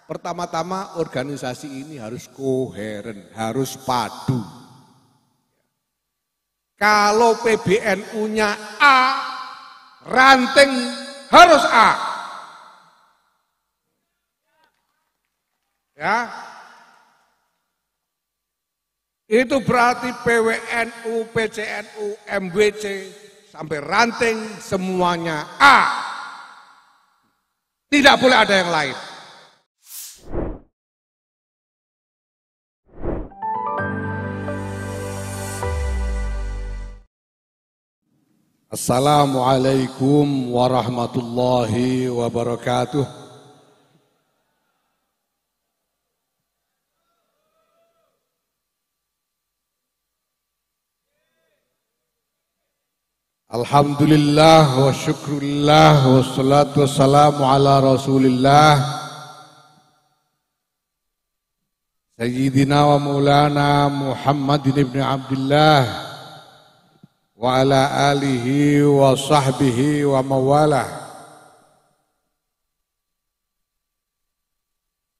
pertama-tama organisasi ini harus koheren, harus padu. Kalau PBNU-nya A, ranting harus A. Ya. Itu berarti PWNU, PCNU, MWC, sampai ranting semuanya A. Tidak boleh ada yang lain. Assalamualaikum warahmatullahi wabarakatuh. Alhamdulillah wa syukurillah wa salatu wassalamu ala rasulillah Sayyidina wa maulana Muhammadin ibn Abdullah wa ala alihi wa sahbihi wa mawalah.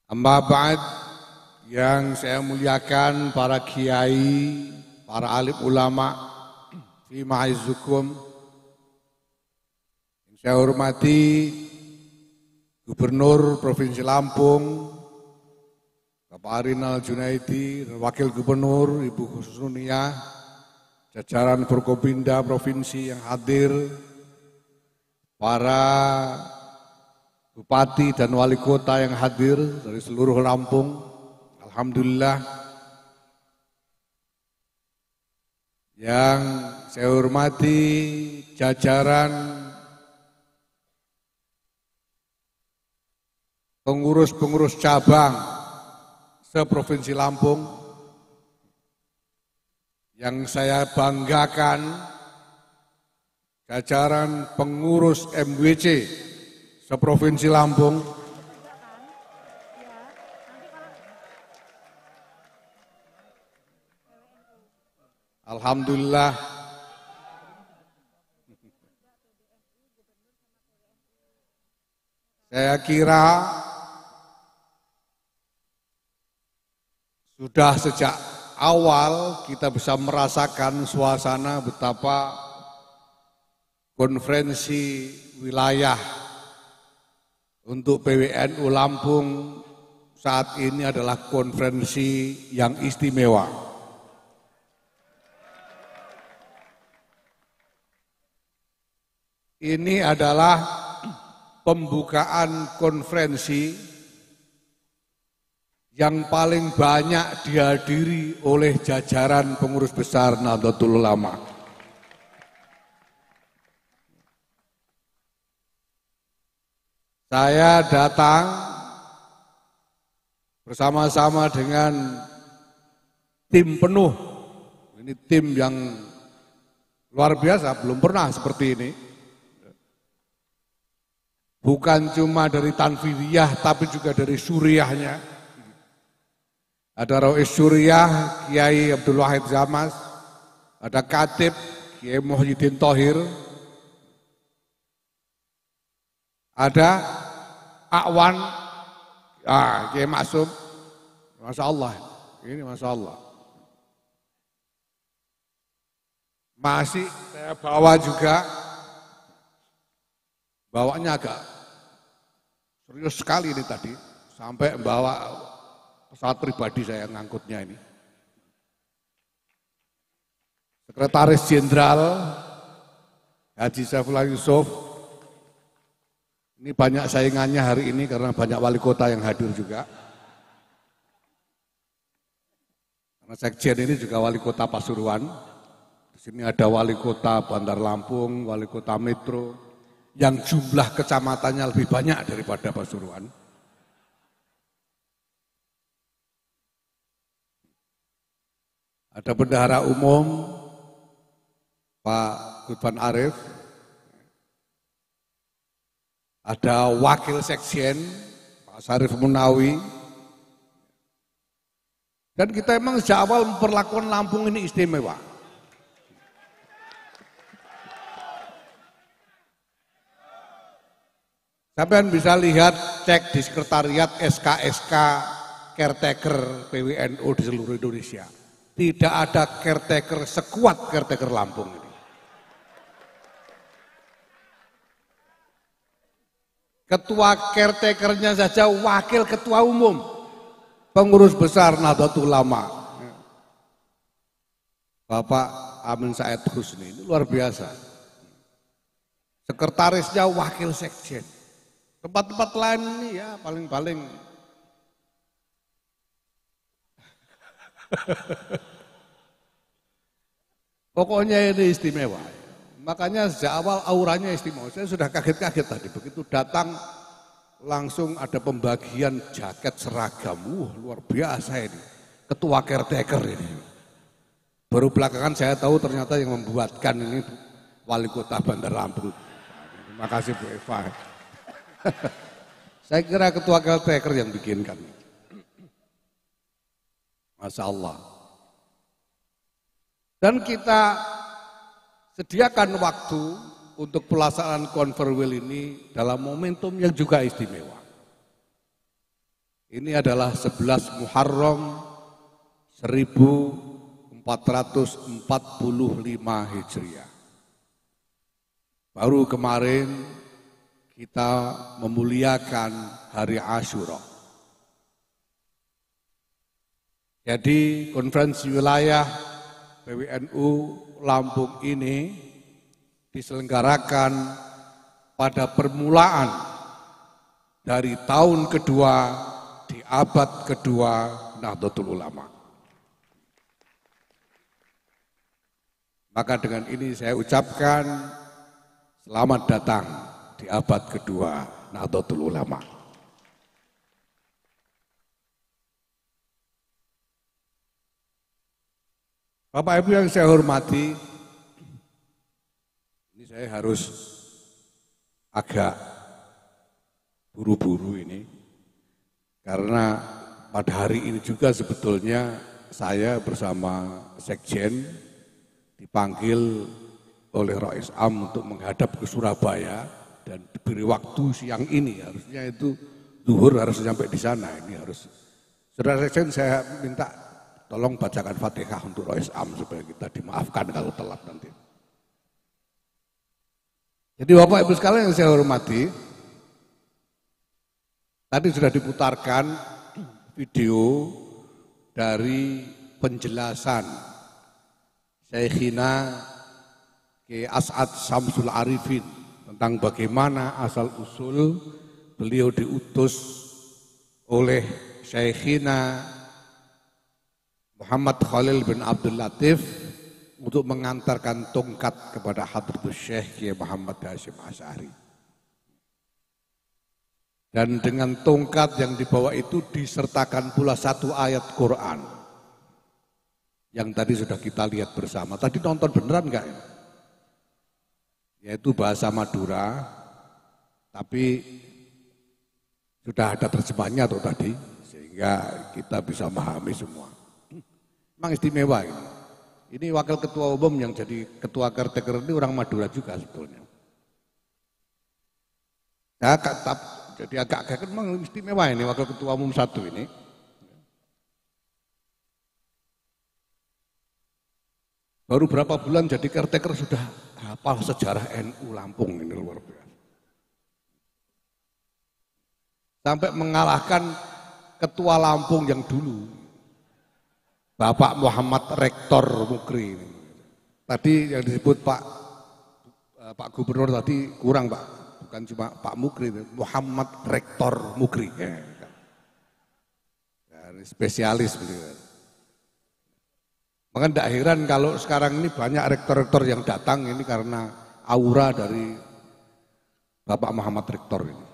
Amma ba'd, yang saya muliakan para kiai, para alim ulama fi ma'izzukum, yang saya hormati Gubernur Provinsi Lampung Bapak Arinal Junaidi dan Wakil Gubernur Ibu Husnuniyah, jajaran Forkopimda Provinsi yang hadir, para Bupati dan Wali Kota yang hadir dari seluruh Lampung. Alhamdulillah. Yang saya hormati jajaran pengurus-pengurus cabang se-Provinsi Lampung, yang saya banggakan jajaran pengurus MWC se-Provinsi Lampung, alhamdulillah. Saya kira sudah sejak awal kita bisa merasakan suasana betapa konferensi wilayah untuk PWNU Lampung saat ini adalah konferensi yang istimewa. Ini adalah pembukaan konferensi yang paling banyak dihadiri oleh jajaran pengurus besar Nahdlatul Ulama. Saya datang bersama-sama dengan tim penuh. Ini tim yang luar biasa, belum pernah seperti ini. Bukan cuma dari Tanfidiyah, tapi juga dari Suriyahnya. Ada Rais Suriyah, Kiai Abdul Wahid Zamas, ada Khatib, Kiai Muhyiddin Thohir, ada Akwan, Kiai Maksum, Masya Allah, ini Masya Allah. Masih saya bawa juga, bawanya agak serius sekali ini tadi, sampai bawa pesawat pribadi saya ngangkutnya ini. Sekretaris Jenderal Haji Saifullah Yusuf, ini banyak saingannya hari ini karena banyak wali kota yang hadir juga. Karena Sekjen ini juga wali kota Pasuruan. Di sini ada wali kota Bandar Lampung, wali kota Metro, yang jumlah kecamatannya lebih banyak daripada Pasuruan. Ada Bendahara Umum Pak Gudvan Arif, ada Wakil Sekjen Pak Sarif Munawi, dan kita memang sejak awal memperlakukan Lampung ini istimewa. Sampean bisa lihat, cek di sekretariat SK-SK caretaker PWNU di seluruh Indonesia. Tidak ada caretaker sekuat caretaker Lampung ini. Ketua caretakernya saja wakil ketua umum, pengurus besar Nahdlatul Ulama, Bapak Amin Said Husni, ini luar biasa. Sekretarisnya wakil sekjen. Tempat-tempat lain ini ya paling-paling pokoknya ini istimewa. Makanya sejak awal auranya istimewa. Saya sudah kaget-kaget tadi. Begitu datang langsung ada pembagian jaket seragam. Luar biasa ini. Ketua caretaker ini. Baru belakangan saya tahu ternyata yang membuatkan ini Wali Kota Bandar Lampung. Terima kasih Bu Eva. Saya kira ketua caretaker yang bikinkan. Masya Allah. Dan kita sediakan waktu untuk pelaksanaan Conferwil ini dalam momentum yang juga istimewa. Ini adalah 11 Muharram 1445 Hijriah. Baru kemarin kita memuliakan hari Asyura. Jadi konferensi wilayah PWNU Lampung ini diselenggarakan pada permulaan dari tahun kedua di abad kedua Nahdlatul Ulama. Maka dengan ini saya ucapkan selamat datang di abad kedua Nahdlatul Ulama. Bapak Ibu yang saya hormati, ini saya harus agak buru-buru ini, karena pada hari ini juga sebetulnya saya bersama Sekjen dipanggil oleh Rais Am untuk menghadap ke Surabaya dan diberi waktu siang ini, harusnya itu zuhur harus sampai di sana. Ini harus, Saudara Sekjen, saya minta tolong bacakan Fatihah untuk Rais Am supaya kita dimaafkan kalau telat nanti. Jadi Bapak Ibu sekalian yang saya hormati, tadi sudah diputarkan video dari penjelasan Syekhina Kiai As'ad Syamsul Arifin tentang bagaimana asal-usul beliau diutus oleh Syekhina Muhammad Khalil bin Abdul Latif untuk mengantarkan tongkat kepada Hadratus Syekh Kiai Muhammad Hasyim Asy'ari. Dan dengan tongkat yang dibawa itu disertakan pula satu ayat Quran yang tadi sudah kita lihat bersama. Tadi nonton beneran enggak ya? Yaitu bahasa Madura, tapi sudah ada terjemahnya tuh tadi, sehingga kita bisa memahami semua. Memang istimewa ini. Ini wakil ketua umum yang jadi ketua caretaker ini orang Madura juga sebetulnya. Ya, jadi agak memang istimewa ini wakil ketua umum satu ini. Baru berapa bulan jadi caretaker sudah hafal sejarah NU Lampung, ini luar biasa. Sampai mengalahkan ketua Lampung yang dulu, Bapak Muhammad Rektor Mukri. Tadi yang disebut Pak Gubernur tadi kurang Pak, bukan cuma Pak Mukri, Muhammad Rektor Mukri. Ya, spesialis begitu. Maka tidak heran kalau sekarang ini banyak rektor-rektor yang datang ini karena aura dari Bapak Muhammad Rektor ini.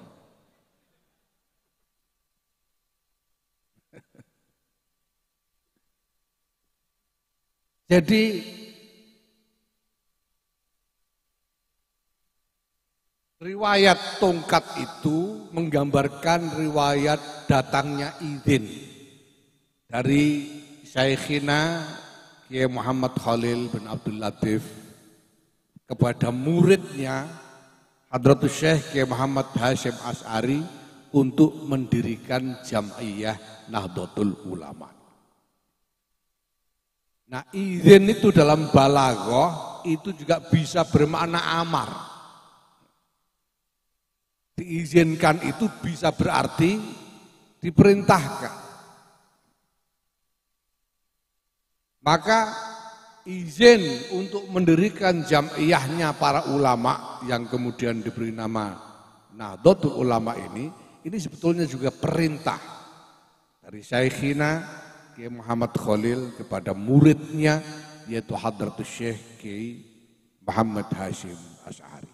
Jadi riwayat tongkat itu menggambarkan riwayat datangnya izin dari Syekhina Kiai Muhammad Khalil bin Abdul Latif kepada muridnya Hadratus Syekh Kiai Muhammad Hasyim Asy'ari untuk mendirikan Jam'iyah Nahdlatul Ulama. Nah, izin itu dalam balaghah itu juga bisa bermakna amar. Diizinkan itu bisa berarti diperintahkan. Maka izin untuk mendirikan jam'iyahnya para ulama yang kemudian diberi nama Nahdlatul Ulama ini sebetulnya juga perintah dari Syekhina Kiai Muhammad Khalil kepada muridnya yaitu Hadratus Syekh Kiai Muhammad Hasyim Asy'ari.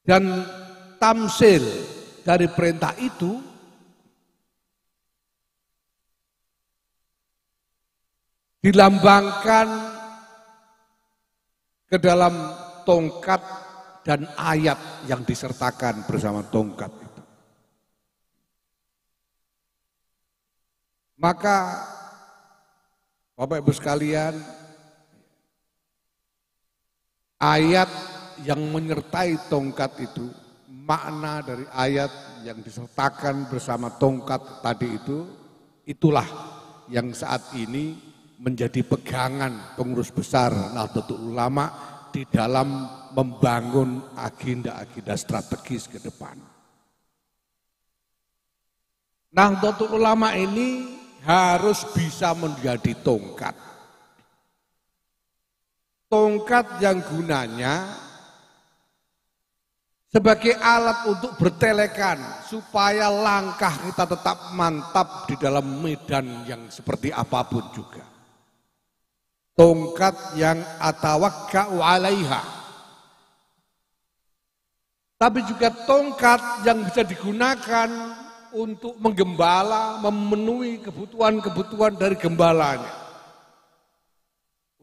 Dan tamsil dari perintah itu dilambangkan ke dalam tongkat dan ayat yang disertakan bersama tongkat itu. Maka Bapak Ibu sekalian, ayat yang menyertai tongkat itu, makna dari ayat yang disertakan bersama tongkat tadi itu, itulah yang saat ini menjadi pegangan pengurus besar Nahdlatul Ulama di dalam membangun agenda-agenda strategis ke depan. Nahdlatul Ulama ini harus bisa menjadi tongkat. Tongkat yang gunanya sebagai alat untuk bertelekan supaya langkah kita tetap mantap di dalam medan yang seperti apapun juga. Tongkat yang atawakka'u 'alaiha. Tapi juga tongkat yang bisa digunakan untuk menggembala, memenuhi kebutuhan-kebutuhan dari gembalanya.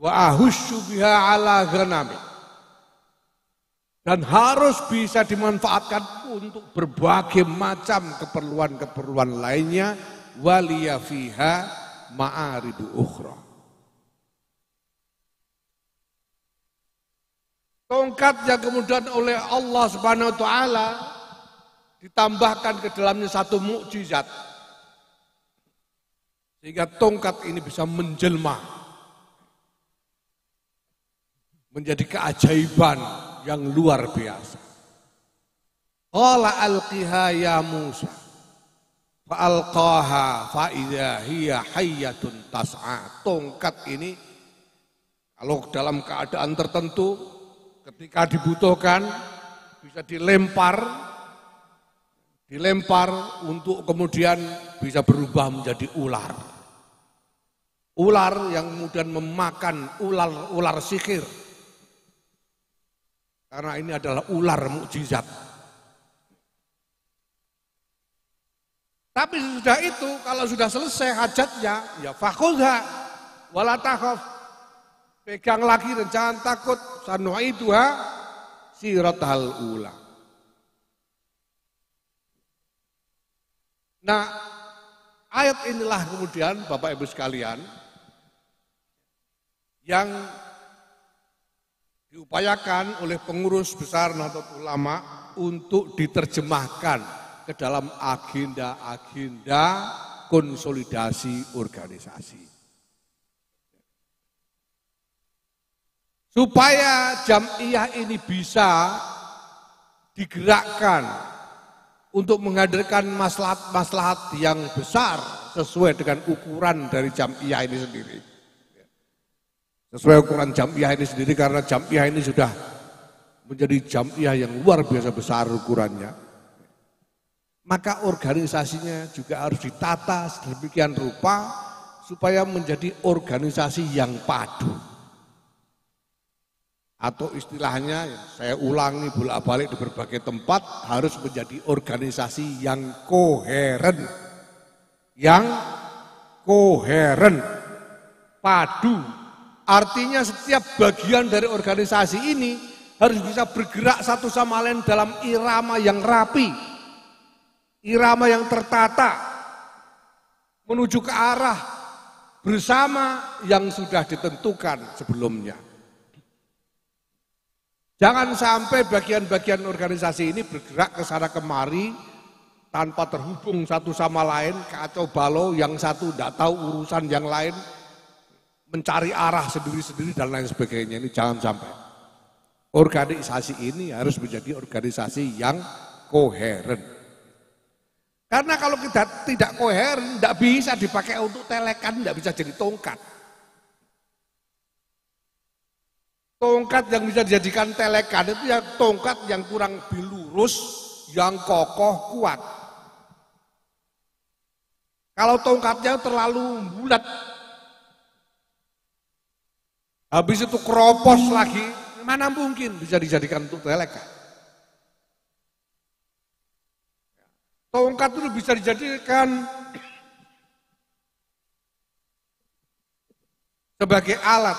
Wa ahussu biha 'ala ghanami. Dan harus bisa dimanfaatkan untuk berbagai macam keperluan-keperluan lainnya, waliya fiha ma'aridu ukhra. Tongkat yang kemudian oleh Allah Subhanahu wa taala ditambahkan ke dalamnya satu mukjizat. Sehingga tongkat ini bisa menjelma menjadi keajaiban yang luar biasa. Qala alqiha ya Musa fa alqaha fa idza hiya hayyatun tas'a. Tongkat ini kalau dalam keadaan tertentu ketika dibutuhkan bisa dilempar untuk kemudian bisa berubah menjadi ular. Ular yang kemudian memakan ular sihir. Karena ini adalah ular mukjizat. Tapi sudah itu, kalau sudah selesai hajatnya, ya fakhudha wala takhaf. Pegang lagi dan jangan takut. Sanu'iduha siratal ula. Nah, ayat inilah kemudian Bapak Ibu sekalian yang diupayakan oleh pengurus besar Nahdlatul Ulama untuk diterjemahkan ke dalam agenda-agenda konsolidasi organisasi. Supaya jam'iyah ini bisa digerakkan untuk menghadirkan maslahat-maslahat yang besar sesuai dengan ukuran dari jam'iyah ini sendiri. Sesuai ukuran jam'iyah ini sendiri karena jam'iyah ini sudah menjadi jam'iyah yang luar biasa besar ukurannya. Maka organisasinya juga harus ditata sedemikian rupa supaya menjadi organisasi yang padu. Atau istilahnya saya ulangi bolak-balik di berbagai tempat harus menjadi organisasi yang koheren. Yang koheren, padu. Artinya setiap bagian dari organisasi ini harus bisa bergerak satu sama lain dalam irama yang rapi. Irama yang tertata. Menuju ke arah bersama yang sudah ditentukan sebelumnya. Jangan sampai bagian-bagian organisasi ini bergerak ke sana kemari tanpa terhubung satu sama lain, kacau balau, yang satu tidak tahu urusan yang lain, mencari arah sendiri-sendiri dan lain sebagainya. Ini jangan sampai. Organisasi ini harus menjadi organisasi yang koheren. Karena kalau kita tidak koheren, tidak bisa dipakai untuk telekan, tidak bisa jadi tongkat. Tongkat yang bisa dijadikan telekan itu ya tongkat yang kurang lebih lurus, yang kokoh, kuat. Kalau tongkatnya terlalu bulat, habis itu keropos lagi, mana mungkin bisa dijadikan untuk telekan. Tongkat itu bisa dijadikan sebagai alat.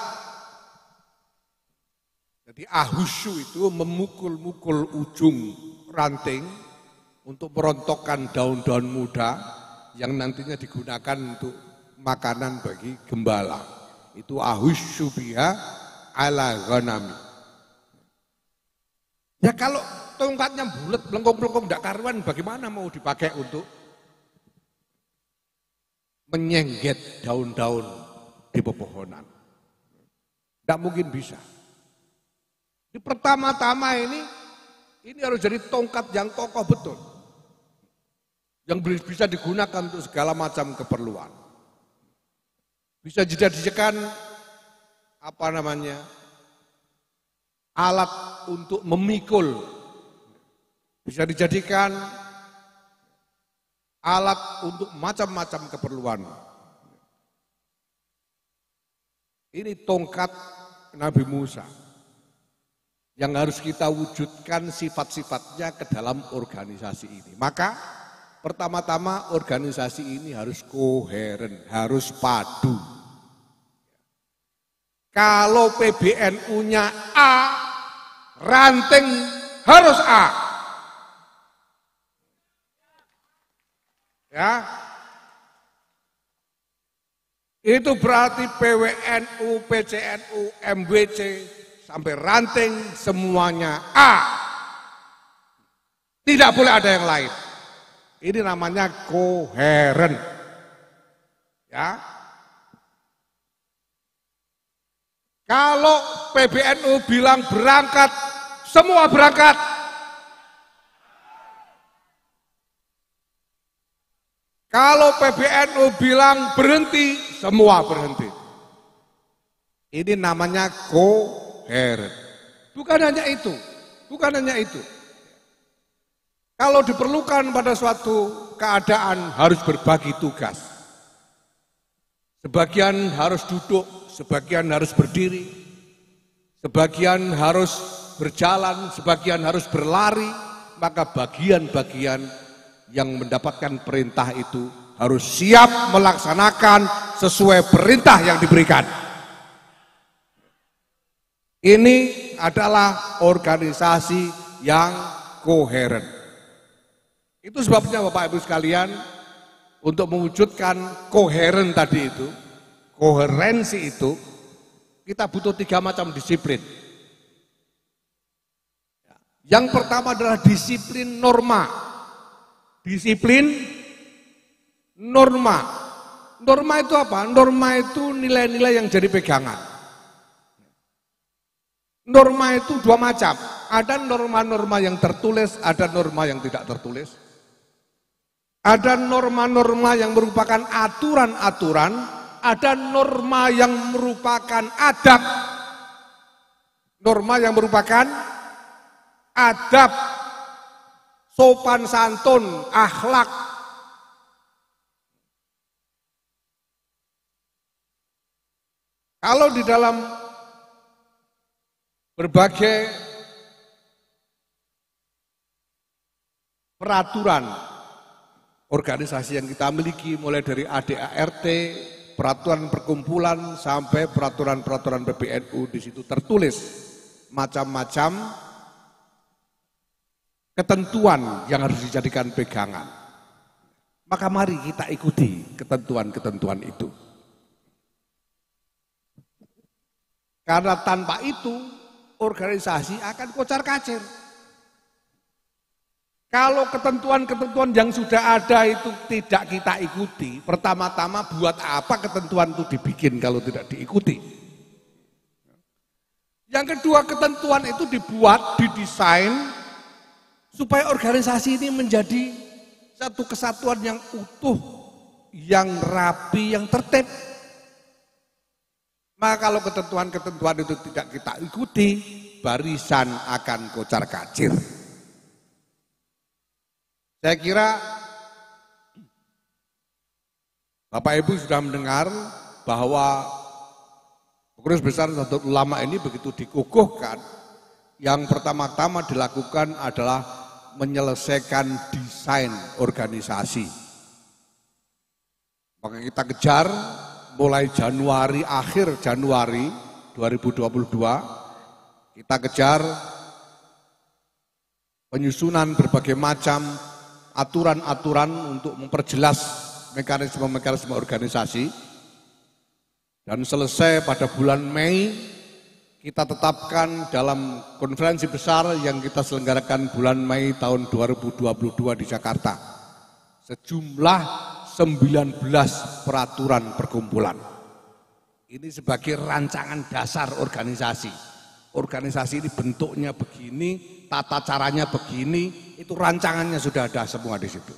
Jadi ahusyu itu memukul-mukul ujung ranting untuk merontokkan daun-daun muda yang nantinya digunakan untuk makanan bagi gembala. Itu ahusyu biha ala ghanami. Ya kalau tongkatnya bulat, melengkung-melengkung tidak karuan, bagaimana mau dipakai untuk menyengget daun-daun di pepohonan? Tidak mungkin bisa. Di pertama-tama ini harus jadi tongkat yang kokoh betul. Yang bisa digunakan untuk segala macam keperluan. Bisa dijadikan alat untuk memikul. Bisa dijadikan alat untuk macam-macam keperluan. Ini tongkat Nabi Musa yang harus kita wujudkan sifat-sifatnya ke dalam organisasi ini. Maka pertama-tama organisasi ini harus koheren, harus padu. Kalau PBNU-nya A, ranting harus A. Ya. Itu berarti PWNU, PCNU, MWC, sampai ranting semuanya A. Tidak boleh ada yang lain. Ini namanya koheren. Ya. Kalau PBNU bilang berangkat, semua berangkat. Kalau PBNU bilang berhenti, semua berhenti. Ini namanya koheren. Bukan hanya itu, bukan hanya itu. Kalau diperlukan pada suatu keadaan harus berbagi tugas. Sebagian harus duduk, sebagian harus berdiri, sebagian harus berjalan, sebagian harus berlari, maka bagian-bagian yang mendapatkan perintah itu harus siap melaksanakan sesuai perintah yang diberikan. Ini adalah organisasi yang koheren. Itu sebabnya Bapak Ibu sekalian, untuk mewujudkan koheren tadi itu, koherensi itu, kita butuh 3 macam disiplin. Yang pertama adalah disiplin norma. Disiplin norma. Norma itu apa? Norma itu nilai-nilai yang jadi pegangan. Norma itu 2 macam. Ada norma-norma yang tertulis, ada norma yang tidak tertulis. Ada norma-norma yang merupakan aturan-aturan, ada norma yang merupakan adab. Norma yang merupakan adab, sopan santun, akhlak. Kalau di dalam berbagai peraturan organisasi yang kita miliki, mulai dari ADART, peraturan perkumpulan, sampai peraturan-peraturan PBNU, di situ tertulis macam-macam ketentuan yang harus dijadikan pegangan. Maka mari kita ikuti ketentuan-ketentuan itu. Karena tanpa itu organisasi akan kocar-kacir. Kalau ketentuan-ketentuan yang sudah ada itu tidak kita ikuti, pertama-tama buat apa ketentuan itu dibikin kalau tidak diikuti? Yang kedua, ketentuan itu dibuat, didesain supaya organisasi ini menjadi satu kesatuan yang utuh, yang rapi, yang tertib. Maka kalau ketentuan-ketentuan itu tidak kita ikuti, barisan akan kocar-kacir. Saya kira Bapak Ibu sudah mendengar bahwa Pengurus Besar Nahdlatul Ulama ini begitu dikukuhkan, yang pertama-tama dilakukan adalah menyelesaikan desain organisasi. Maka kita kejar mulai Januari, akhir Januari 2022, kita kejar penyusunan berbagai macam aturan-aturan untuk memperjelas mekanisme-mekanisme organisasi, dan selesai pada bulan Mei kita tetapkan dalam konferensi besar yang kita selenggarakan bulan Mei tahun 2022 di Jakarta sejumlah 19 peraturan perkumpulan. Ini sebagai rancangan dasar organisasi. Organisasi ini bentuknya begini, tata caranya begini, itu rancangannya sudah ada semua di situ.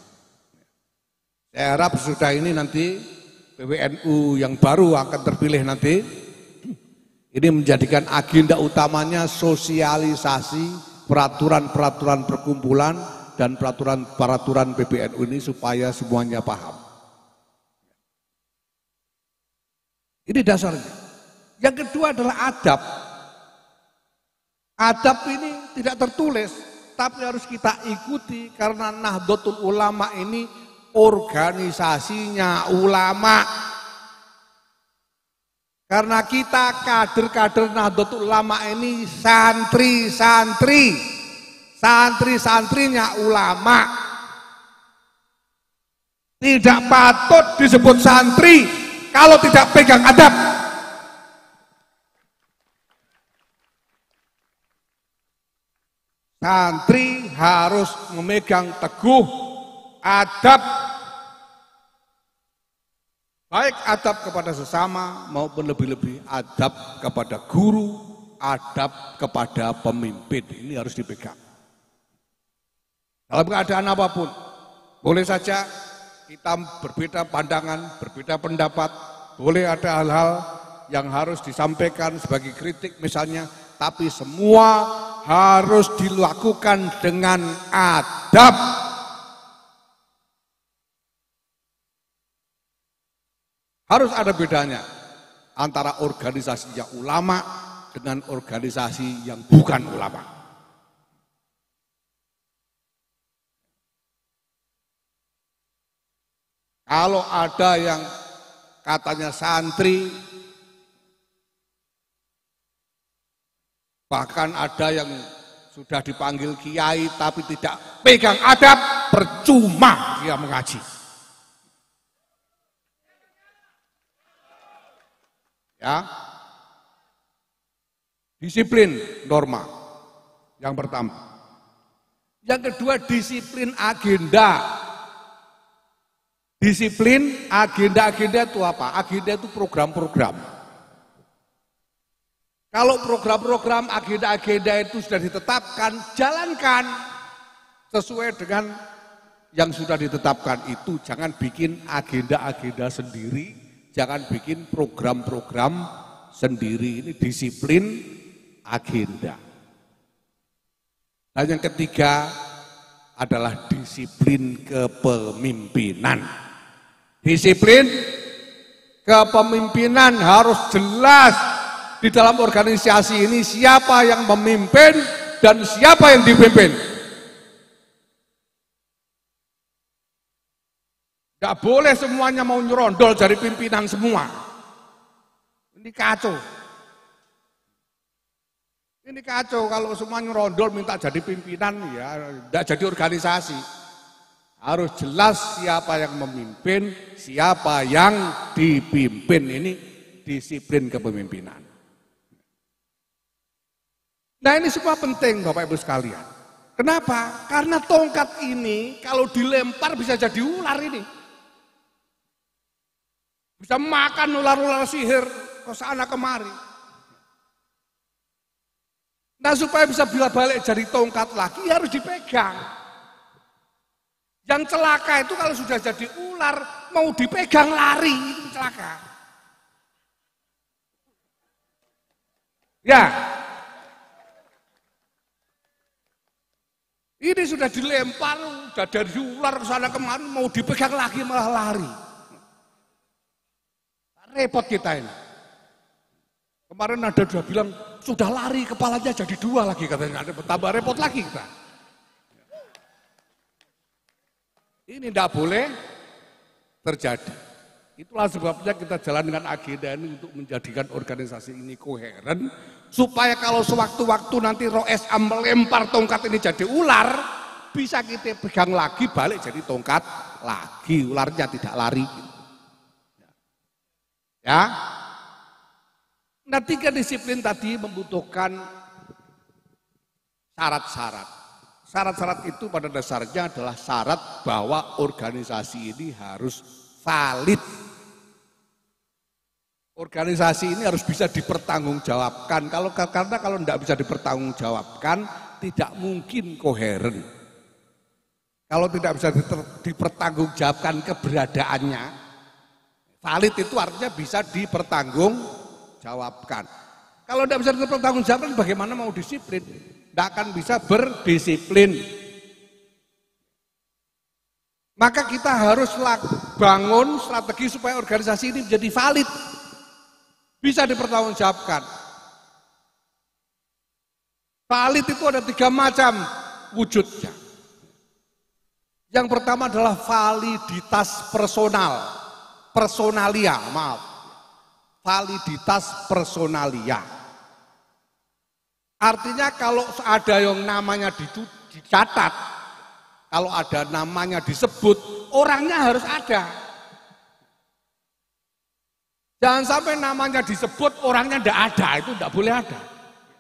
Saya harap sudah ini nanti PWNU yang baru akan terpilih nanti, ini menjadikan agenda utamanya sosialisasi peraturan-peraturan perkumpulan dan peraturan-peraturan PBNU ini supaya semuanya paham. Ini dasarnya. Yang kedua adalah adab. Adab ini tidak tertulis, tapi harus kita ikuti karena Nahdlatul Ulama ini organisasinya ulama. Karena kita kader-kader Nahdlatul Ulama ini santri-santri, santri-santrinya ulama. Tidak patut disebut santri kalau tidak pegang adab. Santri harus memegang teguh adab, baik adab kepada sesama maupun lebih-lebih adab kepada guru, adab kepada pemimpin. Ini harus dipegang. Dalam keadaan apapun, boleh saja kita berbeda pandangan, berbeda pendapat, boleh ada hal-hal yang harus disampaikan sebagai kritik misalnya, tapi semua harus dilakukan dengan adab. Harus ada bedanya antara organisasinya ulama dengan organisasi yang bukan ulama. Kalau ada yang katanya santri, bahkan ada yang sudah dipanggil kiai tapi tidak pegang adab, percuma dia mengaji. Ya, disiplin norma yang pertama. Yang kedua, disiplin agenda. Disiplin agenda-agenda itu apa? Agenda itu program-program. Kalau program-program agenda-agenda itu sudah ditetapkan, jalankan sesuai dengan yang sudah ditetapkan itu. Jangan bikin agenda-agenda sendiri, jangan bikin program-program sendiri. Ini disiplin agenda. Dan yang ketiga adalah disiplin kepemimpinan. Disiplin kepemimpinan harus jelas di dalam organisasi ini siapa yang memimpin dan siapa yang dipimpin. Gak boleh semuanya mau nyerondol dari pimpinan semua. Ini kacau. Ini kacau kalau semua nyerondol minta jadi pimpinan, ya gak jadi organisasi. Harus jelas siapa yang memimpin, siapa yang dipimpin. Ini disiplin kepemimpinan. Nah ini semua penting Bapak Ibu sekalian. Kenapa? Karena tongkat ini kalau dilempar bisa jadi ular ini. Bisa makan ular-ular sihir ke sana kemari. Nah supaya bisa balik jadi tongkat lagi harus dipegang. Yang celaka itu kalau sudah jadi ular mau dipegang lari itu celaka. Ya. Ini sudah dilempar, sudah dari ular ke sana kemari mau dipegang lagi malah lari. Repot kita ini. Kemarin ada dua bilang, sudah lari kepalanya jadi dua lagi katanya. Tambah repot lagi kita. Ini tidak boleh terjadi. Itulah sebabnya kita jalan dengan agenda ini untuk menjadikan organisasi ini koheren. Supaya kalau sewaktu-waktu nanti Roes melempar tongkat ini jadi ular, bisa kita pegang lagi balik jadi tongkat lagi. Ularnya tidak lari. Ya, nah 3 disiplin tadi membutuhkan syarat-syarat. Syarat-syarat itu pada dasarnya adalah syarat bahwa organisasi ini harus valid. Organisasi ini harus bisa dipertanggungjawabkan. Karena kalau tidak bisa dipertanggungjawabkan, tidak mungkin koheren. Kalau tidak bisa dipertanggungjawabkan keberadaannya. Valid itu artinya bisa dipertanggungjawabkan. Kalau tidak bisa dipertanggungjawabkan bagaimana mau disiplin? Tidak akan bisa berdisiplin. Maka kita harus bangun strategi supaya organisasi ini menjadi valid. Bisa dipertanggungjawabkan. Valid itu ada 3 macam wujudnya. Yang pertama adalah validitas personal. Personalia, maaf. Validitas personalia. Artinya kalau ada yang namanya dicatat, kalau ada namanya disebut, orangnya harus ada. Jangan sampai namanya disebut, orangnya tidak ada, itu tidak boleh ada.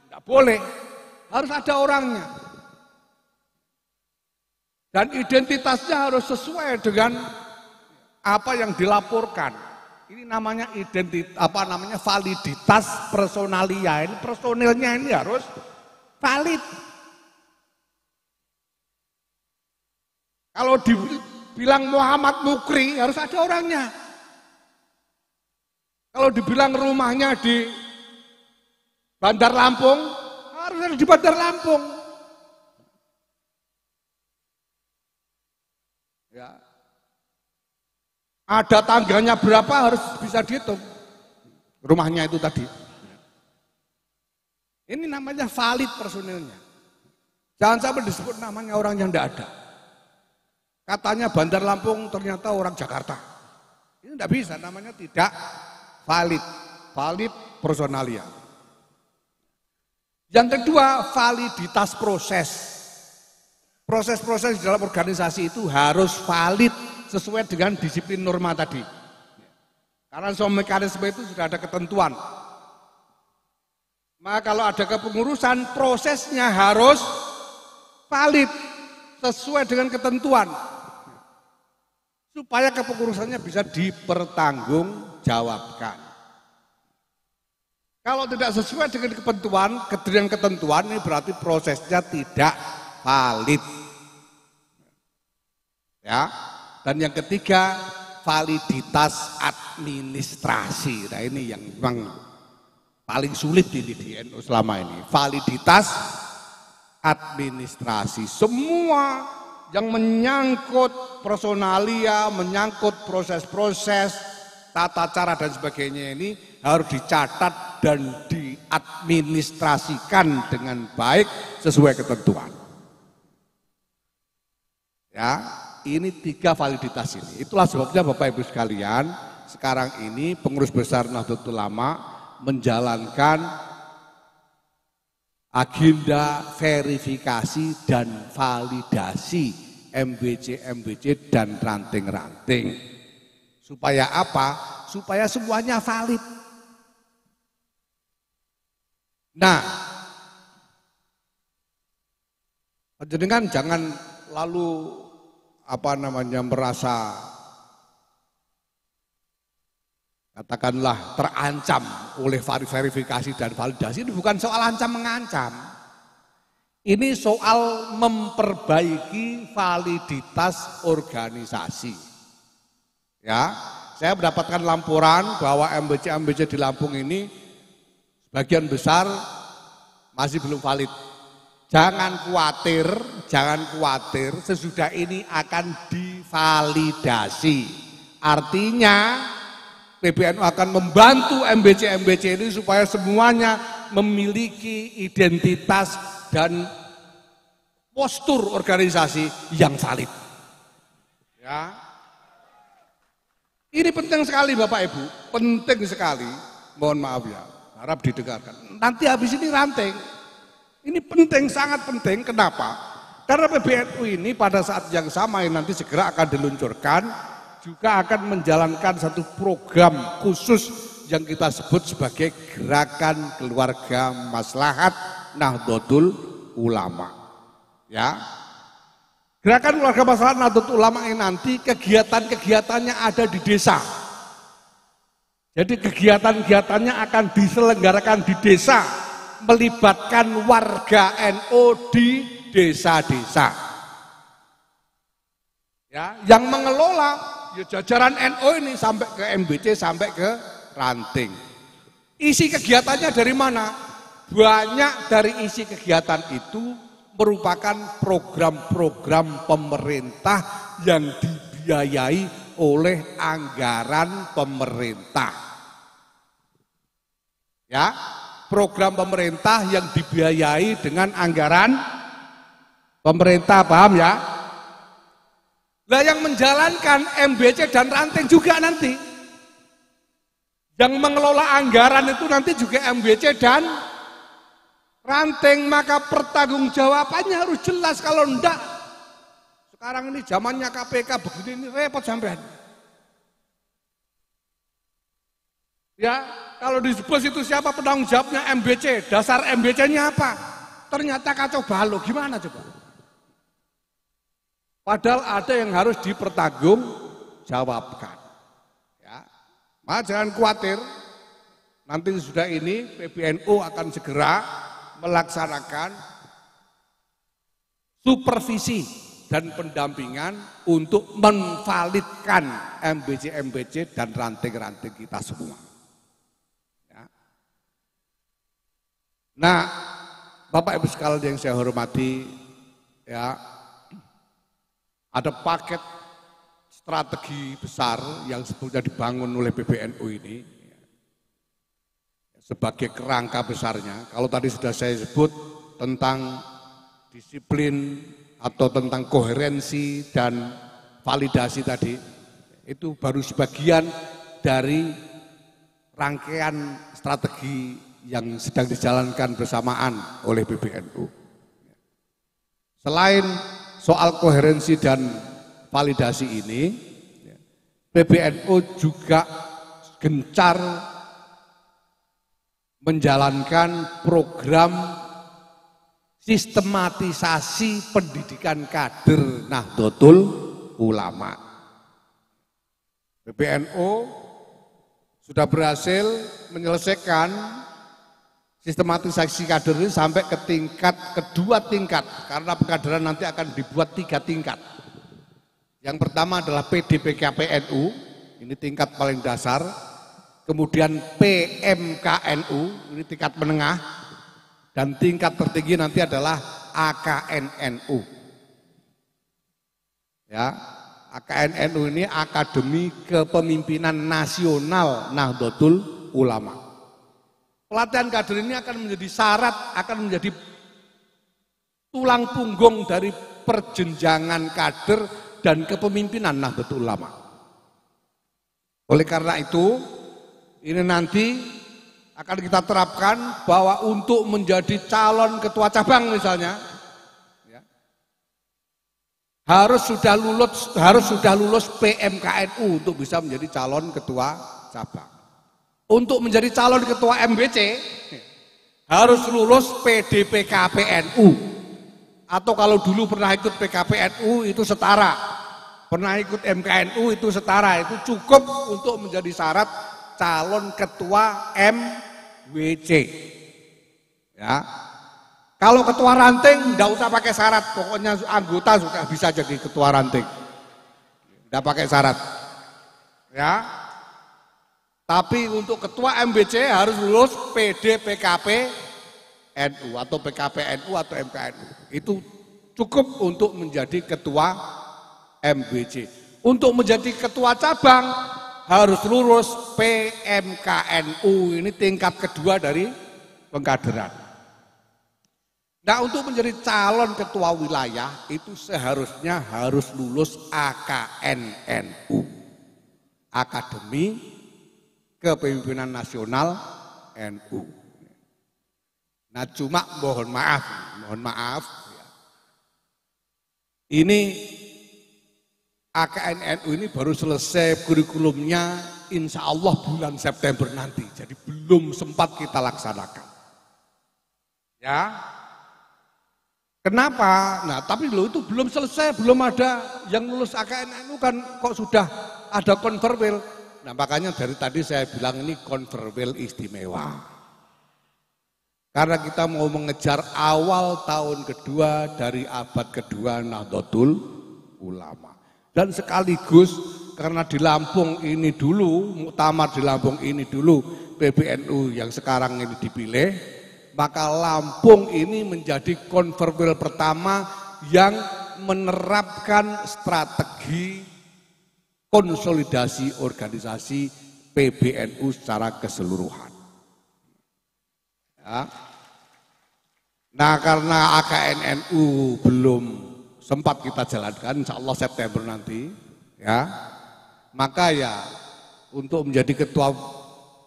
Tidak boleh, harus ada orangnya. Dan identitasnya harus sesuai dengan apa yang dilaporkan. Ini namanya validitas personalia. Ini personilnya ini harus valid. Kalau dibilang Muhammad Mukri harus ada orangnya. Kalau dibilang rumahnya di Bandar Lampung harus ada di Bandar Lampung. Ya. Ada tangganya berapa harus bisa dihitung. Rumahnya itu tadi. Ini namanya valid personilnya. Jangan sampai disebut namanya orang yang tidak ada. Katanya Bandar Lampung ternyata orang Jakarta. Ini tidak bisa, namanya tidak valid. Valid personalia. Yang kedua, validitas proses. Proses-proses di dalam organisasi itu harus valid sesuai dengan disiplin norma tadi. Karena semua mekanisme itu sudah ada ketentuan. Maka kalau ada kepengurusan, prosesnya harus valid sesuai dengan ketentuan. Supaya kepengurusannya bisa dipertanggungjawabkan. Kalau tidak sesuai dengan ketentuan ini berarti prosesnya tidak valid. Ya. Dan yang ketiga, validitas administrasi. Nah ini yang memang paling sulit ini di NU selama ini. Validitas administrasi. Semua yang menyangkut personalia, menyangkut proses-proses, tata cara dan sebagainya ini harus dicatat dan diadministrasikan dengan baik sesuai ketentuan. Ya. Ini 3 validitas ini. Itulah sebabnya Bapak Ibu sekalian, sekarang ini pengurus besar Nahdlatul Ulama menjalankan agenda verifikasi dan validasi MBC dan ranting-ranting. Supaya apa? Supaya semuanya valid. Nah, Jenengan jangan lalu merasa katakanlah terancam oleh verifikasi dan validasi. Ini bukan soal ancam mengancam. Ini soal memperbaiki validitas organisasi. Ya, saya mendapatkan laporan bahwa MBC di Lampung ini sebagian besar masih belum valid. Jangan khawatir, sesudah ini akan divalidasi. Artinya PBNU akan membantu MBC ini supaya semuanya memiliki identitas dan postur organisasi yang valid. Ya. Ini penting sekali Bapak Ibu, penting sekali. Mohon maaf ya, harap didengarkan. Nanti habis ini ranting. Ini penting, sangat penting. Kenapa? Karena PBNU ini pada saat yang sama yang nanti segera akan diluncurkan juga akan menjalankan satu program khusus yang kita sebut sebagai Gerakan Keluarga Maslahat Nahdlatul Ulama. Ya. Gerakan Keluarga Maslahat Nahdlatul Ulama ini nanti kegiatan-kegiatannya ada di desa. Jadi kegiatan-kegiatannya akan diselenggarakan di desa, melibatkan warga NU di desa-desa. Ya, yang mengelola ya jajaran NU ini sampai ke MBC, sampai ke ranting. Isi kegiatannya dari mana? Banyak dari isi kegiatan itu merupakan program-program pemerintah yang dibiayai oleh anggaran pemerintah. Ya, program pemerintah yang dibiayai dengan anggaran pemerintah, paham ya? Lah yang menjalankan MBC dan ranting juga nanti. Yang mengelola anggaran itu nanti juga MBC dan ranting, maka pertanggungjawabannya harus jelas. Kalau enggak, sekarang ini zamannya KPK begini, ini repot sampean. Ya, kalau disebut itu siapa penanggung jawabnya? MBC, dasar MBC-nya apa? Ternyata kacau balau, gimana coba? Padahal ada yang harus dipertanggungjawabkan. Ya, maka jangan khawatir, nanti sudah ini PBNU akan segera melaksanakan supervisi dan pendampingan untuk menvalidkan MBC dan ranting-ranting kita semua. Ya. Nah, Bapak Ibu sekalian yang saya hormati, ya, ada paket strategi besar yang sebetulnya dibangun oleh PBNU ini sebagai kerangka besarnya. Kalau tadi sudah saya sebut tentang disiplin atau tentang koherensi dan validasi tadi, itu baru sebagian dari rangkaian strategi yang sedang dijalankan bersamaan oleh PBNU. Selain soal koherensi dan validasi ini, PBNU juga gencar menjalankan program sistematisasi pendidikan kader Nahdlatul Ulama. PBNU sudah berhasil menyelesaikan sistematisasi kader ini sampai ke kedua tingkat, karena pengkaderan nanti akan dibuat 3 tingkat. Yang pertama adalah PDPKPNU, ini tingkat paling dasar. Kemudian PMKNU, ini tingkat menengah, dan tingkat tertinggi nanti adalah AKNNU. Ya, AKNNU ini Akademi Kepemimpinan Nasional Nahdlatul Ulama. Pelatihan kader ini akan menjadi syarat, akan menjadi tulang punggung dari perjenjangan kader dan kepemimpinan Nahdlatul Ulama. Oleh karena itu, ini nanti akan kita terapkan bahwa untuk menjadi calon ketua cabang misalnya, ya, harus sudah lulus PMKNU untuk bisa menjadi calon ketua cabang. Untuk menjadi calon ketua MBC harus lulus PDPKPNU. Atau kalau dulu pernah ikut PKPNU itu setara, pernah ikut MKNU itu setara, itu cukup untuk menjadi syarat calon ketua MWC. Ya. Kalau ketua ranting enggak usah pakai syarat, pokoknya anggota sudah bisa jadi ketua ranting. Enggak pakai syarat. Ya. Tapi untuk ketua MBC harus lulus PD PKP NU atau PKPNU atau MKNU. Itu cukup untuk menjadi ketua MBC. Untuk menjadi ketua cabang harus lulus PMKNU, ini tingkat kedua dari pengkaderan. Nah, untuk menjadi calon ketua wilayah itu seharusnya harus lulus AKNNU, Akademi Kepemimpinan Nasional NU. Nah, cuma mohon maaf, ini AKNNU ini baru selesai kurikulumnya insya Allah bulan September nanti, jadi belum sempat kita laksanakan. Ya, kenapa? Nah, tapi loh itu belum selesai, belum ada yang lulus AKNNU kan kok sudah ada konverwil. Nah, makanya dari tadi saya bilang ini konverwil istimewa. Karena kita mau mengejar awal tahun kedua dari abad kedua Nahdlatul Ulama. Dan sekaligus karena di Lampung ini dulu, muktamar di Lampung ini dulu PBNU yang sekarang ini dipilih, maka Lampung ini menjadi konverwil pertama yang menerapkan strategi konsolidasi organisasi PBNU secara keseluruhan. Ya. Nah, karena AKNNU belum sempat kita jalankan, insya Allah September nanti, ya, maka ya untuk menjadi ketua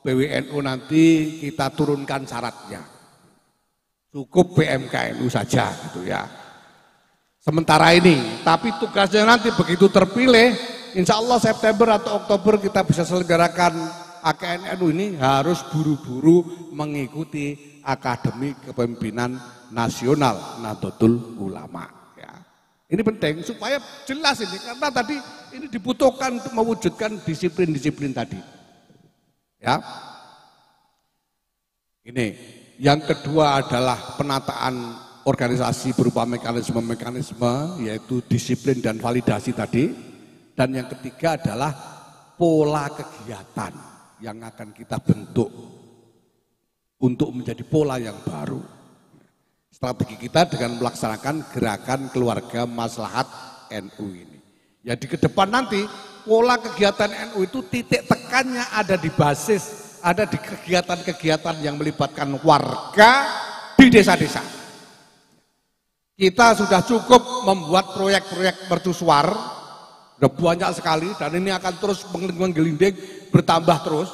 PWNU nanti kita turunkan syaratnya, cukup PMKNU saja, gitu ya. Sementara ini, tapi tugasnya nanti begitu terpilih. Insya Allah September atau Oktober kita bisa selenggarakan AKNNU ini harus buru-buru mengikuti Akademi Kepemimpinan Nasional Nahdlatul Ulama. Ya. Ini penting supaya jelas ini, karena tadi ini dibutuhkan untuk mewujudkan disiplin-disiplin tadi. Ya. Ini yang kedua adalah penataan organisasi berupa mekanisme-mekanisme, yaitu disiplin dan validasi tadi. Dan yang ketiga adalah pola kegiatan yang akan kita bentuk untuk menjadi pola yang baru. Strategi kita dengan melaksanakan gerakan keluarga maslahat NU ini. Jadi ke depan nanti pola kegiatan NU itu titik tekannya ada di basis, ada di kegiatan-kegiatan yang melibatkan warga di desa-desa. Kita sudah cukup membuat proyek-proyek mercusuar, udah banyak sekali, dan ini akan terus menggelinding bertambah terus.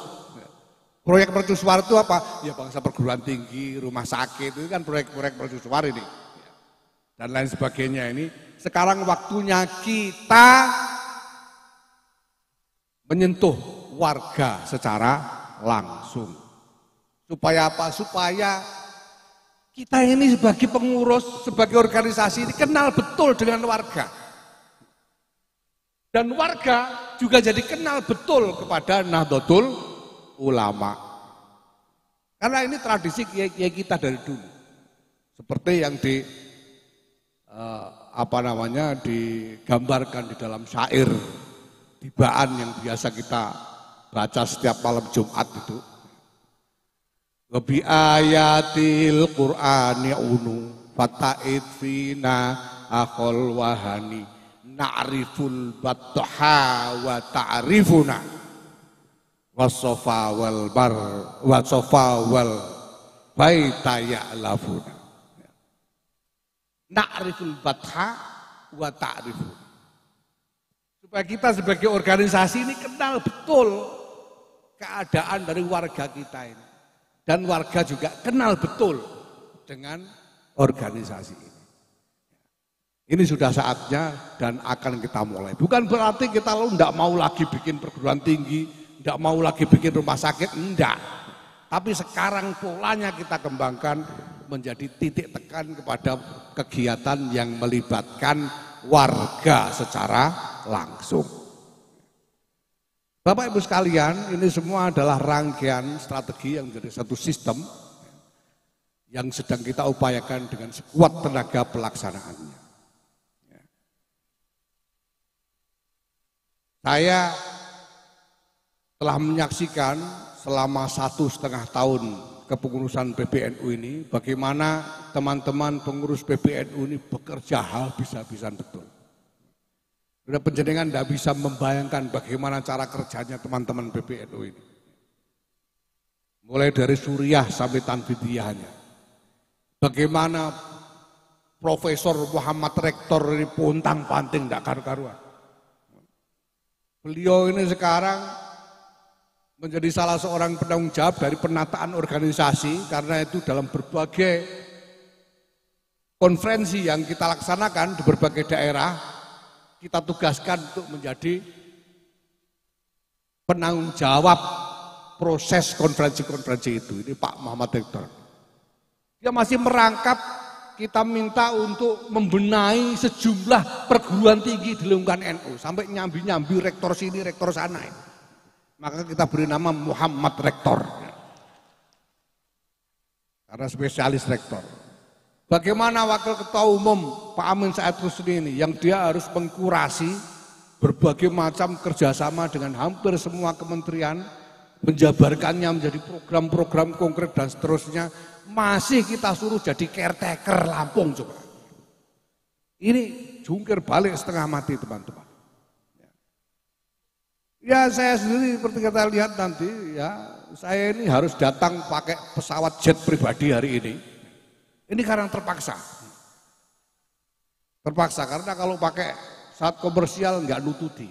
Proyek mercusuar itu apa? Ya bangsa perguruan tinggi, rumah sakit, itu kan proyek-proyek mercusuar ini. Dan lain sebagainya ini. Sekarang waktunya kita menyentuh warga secara langsung. Supaya apa? Supaya kita ini sebagai pengurus, sebagai organisasi ini kenal betul dengan warga. Dan warga juga jadi kenal betul kepada Nahdlatul Ulama. Karena ini tradisi kiai kita dari dulu. Seperti yang digambarkan di dalam syair tibaan yang biasa kita baca setiap malam Jumat itu. Wabi ayatil Qur'ani unu fata'id fina akhol wahani na'riful batha wa ta'rifuna wasofa wal bar wasofa wal baita ya'lafuna. Na'riful batha wa ta'rifuna, supaya kita sebagai organisasi ini kenal betul keadaan dari warga kita ini, dan warga juga kenal betul dengan organisasi ini. Ini sudah saatnya dan akan kita mulai. Bukan berarti kita lalu tidak mau lagi bikin perguruan tinggi, tidak mau lagi bikin rumah sakit, enggak. Tapi sekarang polanya kita kembangkan menjadi titik tekan kepada kegiatan yang melibatkan warga secara langsung. Bapak Ibu sekalian, ini semua adalah rangkaian strategi yang menjadi satu sistem yang sedang kita upayakan dengan sekuat tenaga pelaksanaannya. Saya telah menyaksikan selama 1,5 tahun kepengurusan PBNU ini, bagaimana teman-teman pengurus PBNU ini bekerja habis-habisan betul. Sudah penjenengan tidak bisa membayangkan bagaimana cara kerjanya teman-teman PBNU ini. Mulai dari Suriah sampai Tanfidiyahnya. Bagaimana Profesor Muhammad Rektor ini pontang-panting tidak karu-karuan. Beliau ini sekarang menjadi salah seorang penanggung jawab dari penataan organisasi, karena itu dalam berbagai konferensi yang kita laksanakan di berbagai daerah, kita tugaskan untuk menjadi penanggung jawab proses konferensi-konferensi itu. Ini Pak Muhammad Rektor. Dia masih merangkap, kita minta untuk membenahi sejumlah perguruan tinggi di lingkungan NU, sampai nyambi-nyambi rektor sini, rektor sana. Maka kita beri nama Muhammad Rektor, karena spesialis rektor. Bagaimana Wakil Ketua Umum Pak Amin Said Rusni ini, yang dia harus mengkurasi berbagai macam kerjasama dengan hampir semua kementerian, menjabarkannya menjadi program-program konkret dan seterusnya, masih kita suruh jadi caretaker Lampung coba. Ini jungkir balik setengah mati teman-teman. Ya saya sendiri seperti kita lihat nanti ya, saya ini harus datang pakai pesawat jet pribadi hari ini. Ini karena terpaksa. Terpaksa karena kalau pakai saat komersial nggak nututi.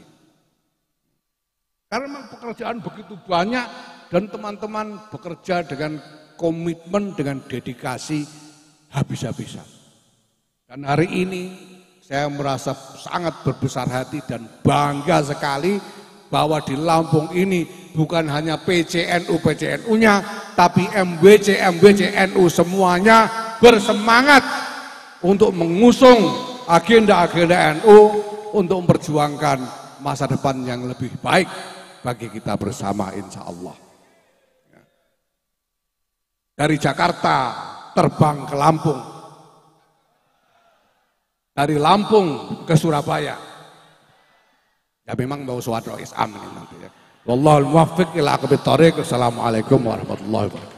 Karena memang pekerjaan begitu banyak dan teman-teman bekerja dengan komitmen, dengan dedikasi habis-habisan. Dan hari ini saya merasa sangat berbesar hati dan bangga sekali bahwa di Lampung ini bukan hanya PCNU-PCNU-nya, tapi MWC-MWC-NU semuanya bersemangat untuk mengusung agenda-agenda NU untuk memperjuangkan masa depan yang lebih baik bagi kita bersama insya Allah. Dari Jakarta terbang ke Lampung, dari Lampung ke Surabaya. Ya memang mau suatu Islam ini nanti ya. Wallahul muwaffiq ila aqwamit thoriq. Wassalamualaikum warahmatullahi wabarakatuh.